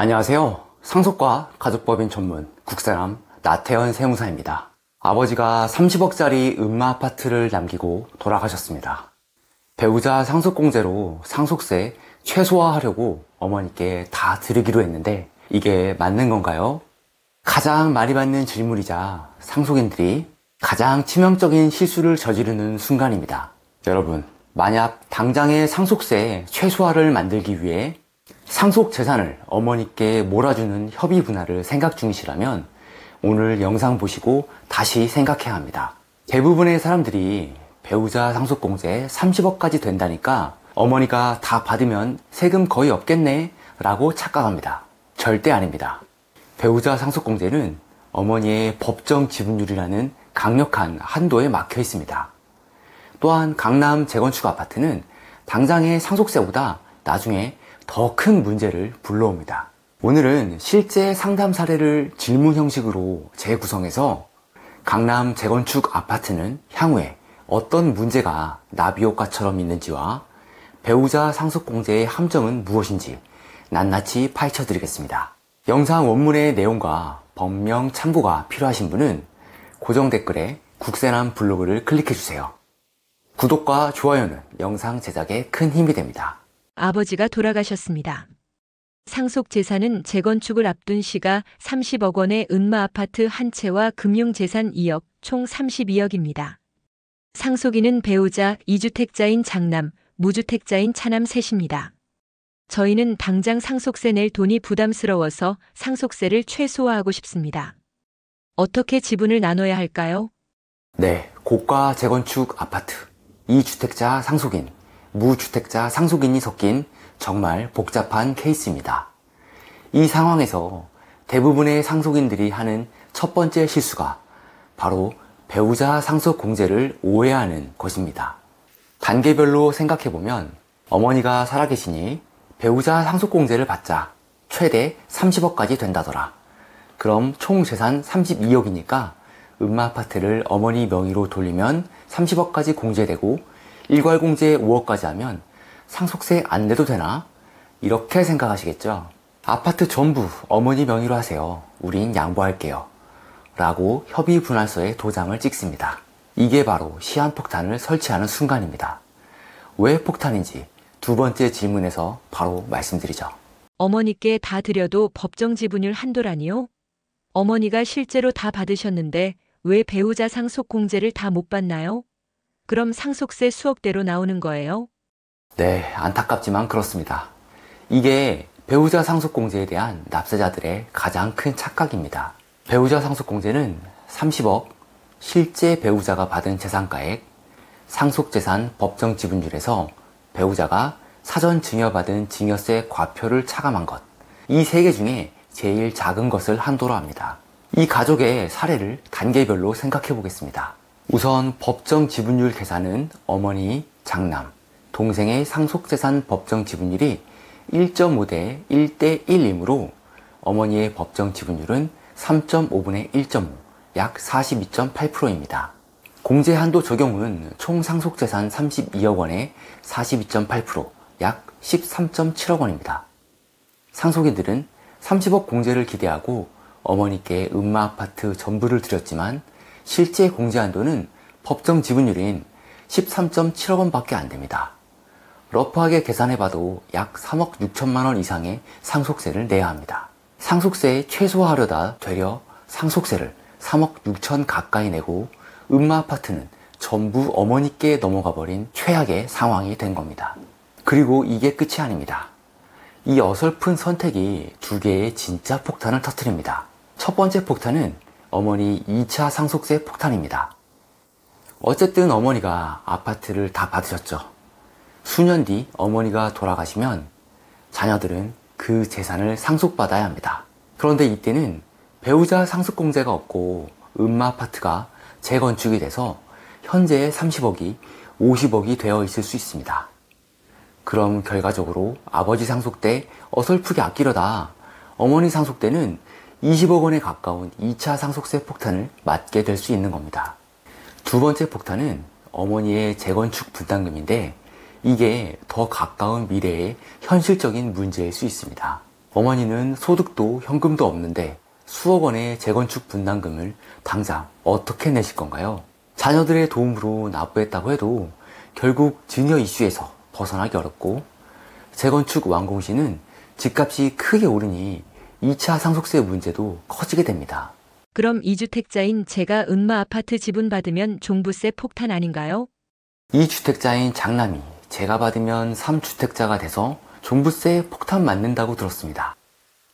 안녕하세요. 상속과 가족법인 전문 국사람 나태현 세무사입니다. 아버지가 30억짜리 음마 아파트를 남기고 돌아가셨습니다. 배우자 상속공제로 상속세 최소화하려고 어머니께 다 드리기로 했는데 이게 맞는 건가요? 가장 많이 받는 질문이자 상속인들이 가장 치명적인 실수를 저지르는 순간입니다. 여러분, 만약 당장의 상속세 최소화를 만들기 위해 상속 재산을 어머니께 몰아주는 협의 분할을 생각 중이시라면 오늘 영상 보시고 다시 생각해야 합니다. 대부분의 사람들이 배우자 상속공제 30억까지 된다니까 어머니가 다 받으면 세금 거의 없겠네 라고 착각합니다. 절대 아닙니다. 배우자 상속공제는 어머니의 법정 지분율이라는 강력한 한도에 막혀 있습니다. 또한 강남 재건축 아파트는 당장의 상속세보다 나중에 더 큰 문제를 불러옵니다. 오늘은 실제 상담 사례를 질문 형식으로 재구성해서 강남 재건축 아파트는 향후에 어떤 문제가 나비효과처럼 있는지와 배우자 상속공제의 함정은 무엇인지 낱낱이 파헤쳐 드리겠습니다. 영상 원문의 내용과 법령 참고가 필요하신 분은 고정 댓글에 국세남 블로그를 클릭해 주세요. 구독과 좋아요는 영상 제작에 큰 힘이 됩니다. 아버지가 돌아가셨습니다. 상속 재산은 재건축을 앞둔 시가 30억 원의 은마 아파트 한 채와 금융재산 2억, 총 32억입니다. 상속인은 배우자 2주택자인 장남, 무주택자인 차남 셋입니다. 저희는 당장 상속세 낼 돈이 부담스러워서 상속세를 최소화하고 싶습니다. 어떻게 지분을 나눠야 할까요? 네, 고가 재건축 아파트, 2주택자 상속인, 무주택자 상속인이 섞인 정말 복잡한 케이스입니다. 이 상황에서 대부분의 상속인들이 하는 첫 번째 실수가 바로 배우자 상속공제를 오해하는 것입니다. 단계별로 생각해보면 어머니가 살아계시니 배우자 상속공제를 받자 최대 30억까지 된다더라. 그럼 총 재산 32억이니까 음마 아파트를 어머니 명의로 돌리면 30억까지 공제되고 일괄공제 5억까지 하면 상속세 안 내도 되나? 이렇게 생각하시겠죠? 아파트 전부 어머니 명의로 하세요. 우린 양보할게요. 라고 협의 분할서에 도장을 찍습니다. 이게 바로 시한폭탄을 설치하는 순간입니다. 왜 폭탄인지 두 번째 질문에서 바로 말씀드리죠. 어머니께 다 드려도 법정 지분율 한도라니요? 어머니가 실제로 다 받으셨는데 왜 배우자 상속공제를 다 못 받나요? 그럼 상속세 수억대로 나오는 거예요? 네, 안타깝지만 그렇습니다. 이게 배우자 상속공제에 대한 납세자들의 가장 큰 착각입니다. 배우자 상속공제는 30억, 실제 배우자가 받은 재산가액, 상속재산 법정 지분율에서 배우자가 사전 증여받은 증여세 과표를 차감한 것, 이 세 개 중에 제일 작은 것을 한도로 합니다. 이 가족의 사례를 단계별로 생각해 보겠습니다. 우선 법정 지분율 계산은 어머니, 장남, 동생의 상속재산 법정 지분율이 1.5대 1대 1이므로 어머니의 법정 지분율은 3.5분의 1.5, 약 42.8%입니다. 공제 한도 적용은 총 상속재산 32억 원에 42.8%, 약 13.7억 원입니다. 상속인들은 30억 공제를 기대하고 어머니께 음마 아파트 전부를 드렸지만 실제 공제 한도는 법정 지분율인 13.7억 원밖에 안 됩니다. 러프하게 계산해봐도 약 3억 6천만 원 이상의 상속세를 내야 합니다. 상속세 최소화하려다 되려 상속세를 3억 6천 가까이 내고 음마 아파트는 전부 어머니께 넘어가 버린 최악의 상황이 된 겁니다. 그리고 이게 끝이 아닙니다. 이 어설픈 선택이 두 개의 진짜 폭탄을 터뜨립니다. 첫 번째 폭탄은 어머니 2차 상속세 폭탄입니다. 어쨌든 어머니가 아파트를 다 받으셨죠. 수년 뒤 어머니가 돌아가시면 자녀들은 그 재산을 상속받아야 합니다. 그런데 이때는 배우자 상속공제가 없고 음마 아파트가 재건축이 돼서 현재의 30억이 50억이 되어 있을 수 있습니다. 그럼 결과적으로 아버지 상속 때 어설프게 아끼려다 어머니 상속 때는 20억 원에 가까운 2차 상속세 폭탄을 맞게 될 수 있는 겁니다. 두 번째 폭탄은 어머니의 재건축 분담금인데 이게 더 가까운 미래의 현실적인 문제일 수 있습니다. 어머니는 소득도 현금도 없는데 수억 원의 재건축 분담금을 당장 어떻게 내실 건가요? 자녀들의 도움으로 납부했다고 해도 결국 증여 이슈에서 벗어나기 어렵고, 재건축 완공 시는 집값이 크게 오르니 2차 상속세 문제도 커지게 됩니다. 그럼 2주택자인 제가 은마 아파트 지분 받으면 종부세 폭탄 아닌가요? 2주택자인 장남이 제가 받으면 3주택자가 돼서 종부세 폭탄 맞는다고 들었습니다.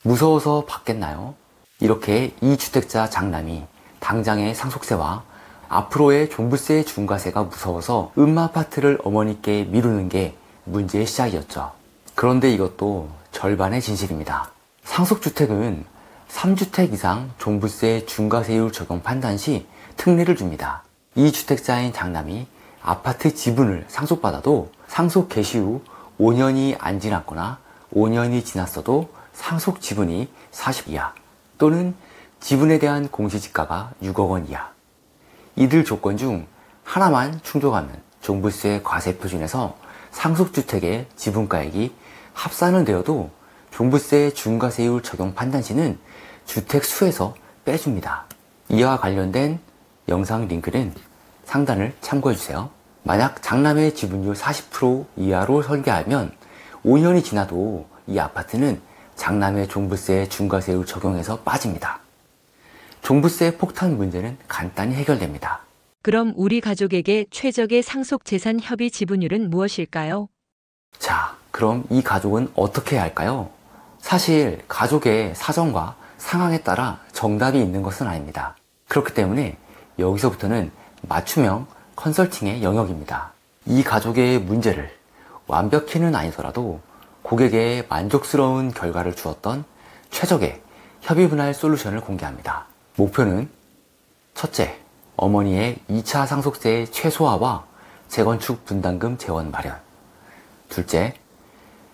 무서워서 받겠나요? 이렇게 2주택자 장남이 당장의 상속세와 앞으로의 종부세 중과세가 무서워서 은마 아파트를 어머니께 미루는 게 문제의 시작이었죠. 그런데 이것도 절반의 진실입니다. 상속주택은 3주택 이상 종부세 중과세율 적용 판단 시 특례를 줍니다. 2주택자인 장남이 아파트 지분을 상속받아도 상속 개시 후 5년이 안 지났거나 5년이 지났어도 상속 지분이 40 이하 또는 지분에 대한 공시지가가 6억 원 이하, 이들 조건 중 하나만 충족하면 종부세 과세 표준에서 상속주택의 지분가액이 합산은 되어도 종부세 중과세율 적용 판단 시는 주택 수에서 빼줍니다. 이와 관련된 영상 링크는 상단을 참고해주세요. 만약 장남의 지분율 40% 이하로 설계하면 5년이 지나도 이 아파트는 장남의 종부세 중과세율 적용에서 빠집니다. 종부세 폭탄 문제는 간단히 해결됩니다. 그럼 우리 가족에게 최적의 상속재산 협의 지분율은 무엇일까요? 자, 그럼 이 가족은 어떻게 해야 할까요? 사실 가족의 사정과 상황에 따라 정답이 있는 것은 아닙니다. 그렇기 때문에 여기서부터는 맞춤형 컨설팅의 영역입니다. 이 가족의 문제를 완벽히는 아니더라도 고객에 만족스러운 결과를 주었던 최적의 협의 분할 솔루션을 공개합니다. 목표는 첫째, 어머니의 2차 상속세 최소화와 재건축 분담금 재원 마련. 둘째,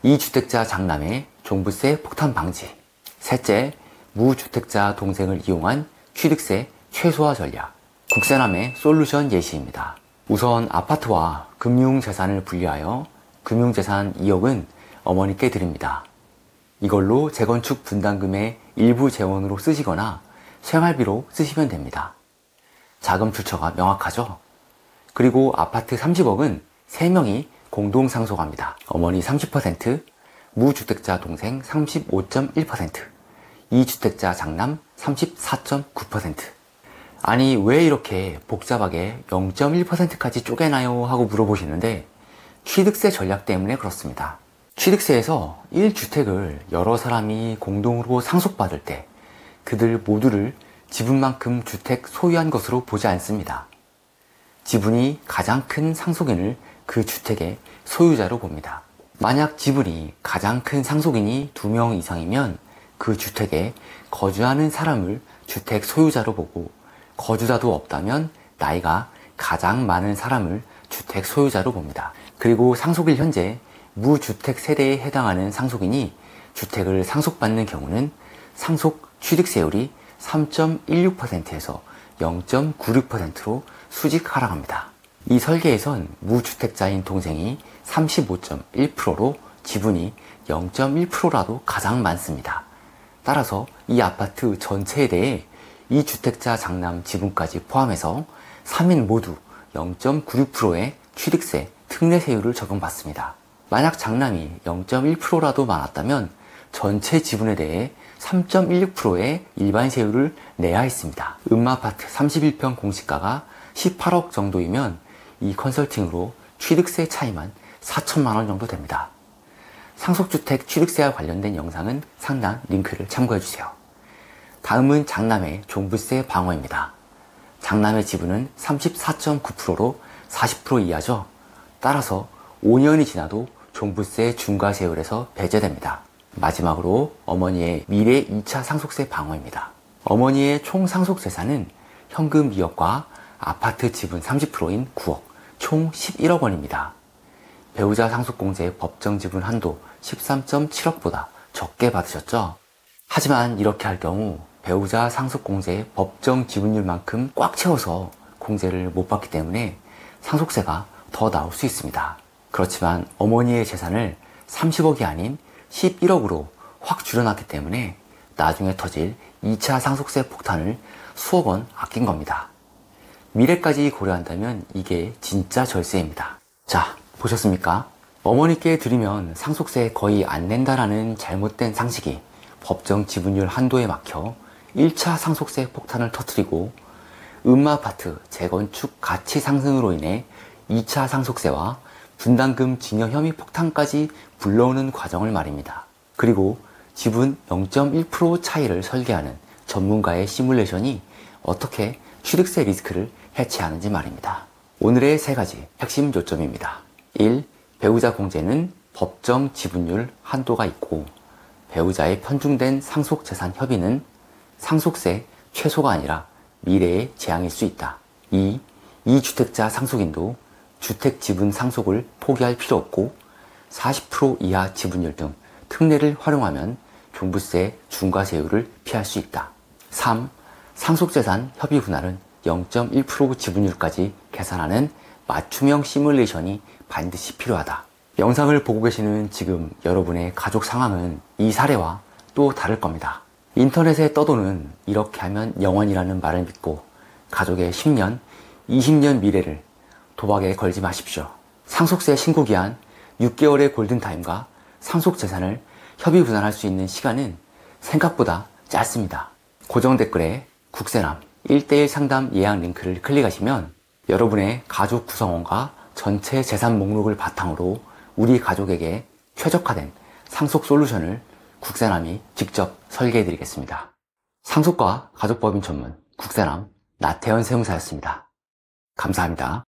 2주택자 장남의 종부세 폭탄 방지. 셋째, 무주택자 동생을 이용한 취득세 최소화 전략. 국세남의 솔루션 예시입니다. 우선 아파트와 금융재산을 분리하여 금융재산 2억은 어머니께 드립니다. 이걸로 재건축 분담금의 일부 재원으로 쓰시거나 생활비로 쓰시면 됩니다. 자금 출처가 명확하죠? 그리고 아파트 30억은 3명이 공동 상속합니다. 어머니 30%, 무주택자 동생 35.1%, 2주택자 장남 34.9%. 아니, 왜 이렇게 복잡하게 0.1%까지 쪼개나요? 하고 물어보시는데 취득세 전략 때문에 그렇습니다. 취득세에서 1주택을 여러 사람이 공동으로 상속받을 때 그들 모두를 지분만큼 주택 소유한 것으로 보지 않습니다. 지분이 가장 큰 상속인을 그 주택의 소유자로 봅니다. 만약 지분이 가장 큰 상속인이 2명 이상이면 그 주택에 거주하는 사람을 주택 소유자로 보고, 거주자도 없다면 나이가 가장 많은 사람을 주택 소유자로 봅니다. 그리고 상속일 현재 무주택 세대에 해당하는 상속인이 주택을 상속받는 경우는 상속 취득세율이 3.16%에서 0.96%로 수직 하락합니다. 이 설계에선 무주택자인 동생이 35.1%로 지분이 0.1%라도 가장 많습니다. 따라서 이 아파트 전체에 대해 2주택자 장남 지분까지 포함해서 3인 모두 0.96%의 취득세 특례세율을 적용받습니다. 만약 장남이 0.1%라도 많았다면 전체 지분에 대해 3.16%의 일반세율을 내야 했습니다. 은마아파트 31평 공시가가 18억 정도이면 이 컨설팅으로 취득세 차이만 4천만 원 정도 됩니다. 상속주택 취득세와 관련된 영상은 상단 링크를 참고해주세요. 다음은 장남의 종부세 방어입니다. 장남의 지분은 34.9%로 40% 이하죠. 따라서 5년이 지나도 종부세 중과세율에서 배제됩니다. 마지막으로 어머니의 미래 2차 상속세 방어입니다. 어머니의 총 상속재산은 현금 2억과 아파트 지분 30%인 9억, 총 11억 원입니다. 배우자 상속공제 법정 지분 한도 13.7억보다 적게 받으셨죠? 하지만 이렇게 할 경우 배우자 상속공제의 법정 지분율만큼 꽉 채워서 공제를 못 받기 때문에 상속세가 더 나올 수 있습니다. 그렇지만 어머니의 재산을 30억이 아닌 11억으로 확 줄여놨기 때문에 나중에 터질 2차 상속세 폭탄을 수억 원 아낀 겁니다. 미래까지 고려한다면 이게 진짜 절세입니다. 자, 보셨습니까? 어머니께 드리면 상속세 거의 안 낸다라는 잘못된 상식이 법정 지분율 한도에 막혀 1차 상속세 폭탄을 터뜨리고 음마아파트 재건축 가치 상승으로 인해 2차 상속세와 분담금 증여 혐의 폭탄까지 불러오는 과정을 말입니다. 그리고 지분 0.1% 차이를 설계하는 전문가의 시뮬레이션이 어떻게 취득세 리스크를 해체하는지 말입니다. 오늘의 세 가지 핵심 요점입니다. 1. 배우자 공제는 법정 지분율 한도가 있고 배우자의 편중된 상속재산 협의는 상속세 최소가 아니라 미래의 재앙일 수 있다. 2. 이주택자 상속인도 주택 지분 상속을 포기할 필요 없고 40% 이하 지분율 등 특례를 활용하면 종부세 중과세율을 피할 수 있다. 3. 상속재산 협의 분할은 0.1% 지분율까지 계산하는 맞춤형 시뮬레이션이 반드시 필요하다. 영상을 보고 계시는 지금 여러분의 가족 상황은 이 사례와 또 다를 겁니다. 인터넷에 떠도는 이렇게 하면 영원이라는 말을 믿고 가족의 10년, 20년 미래를 도박에 걸지 마십시오. 상속세 신고 기한 6개월의 골든타임과 상속재산을 협의 분할할 수 있는 시간은 생각보다 짧습니다. 고정 댓글에 국세남 1:1 상담 예약 링크를 클릭하시면 여러분의 가족 구성원과 전체 재산 목록을 바탕으로 우리 가족에게 최적화된 상속 솔루션을 국세남이 직접 설계해 드리겠습니다. 상속과 가족법인 전문 국세남 나태현 세무사였습니다. 감사합니다.